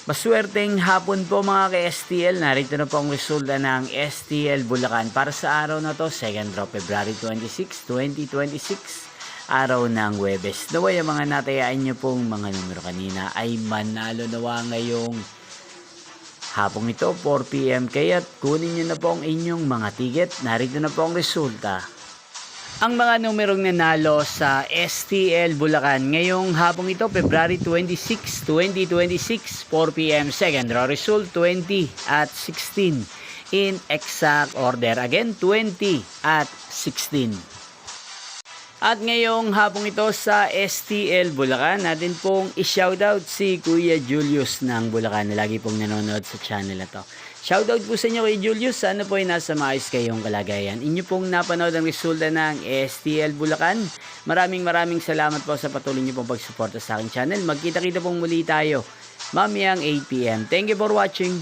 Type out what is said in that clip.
Maswerteng hapon po mga ka-STL. Narito na po ang resulta ng STL Bulacan para sa araw na to, 2nd of February 26, 2026, araw ng Huwebes. Naway ang mga natayaan nyo pong mga numero kanina ay manalo nawa ngayong hapong ito, 4 PM. Kaya't kunin nyo na po ang inyong mga ticket. Narito na po ang resulta. Ang mga numerong nanalo sa STL Bulacan ngayong hapong ito, February 26, 2026, 4 PM. Second row result, 20 at 16. In exact order, again, 20 at 16. At ngayong hapong ito sa STL Bulacan, natin pong i-shoutout si Kuya Julius ng Bulacan na lagi pong nanonood sa channel na to. Shoutout po sa inyo kay Julius, sana po ay nasa maayos kayong kalagayan. Inyo pong napanood ang resulta ng STL Bulacan. Maraming salamat po sa patuloy niyo pong pagsuporta sa aking channel. Magkita-kita pong muli tayo mamayang 8 PM. Thank you for watching.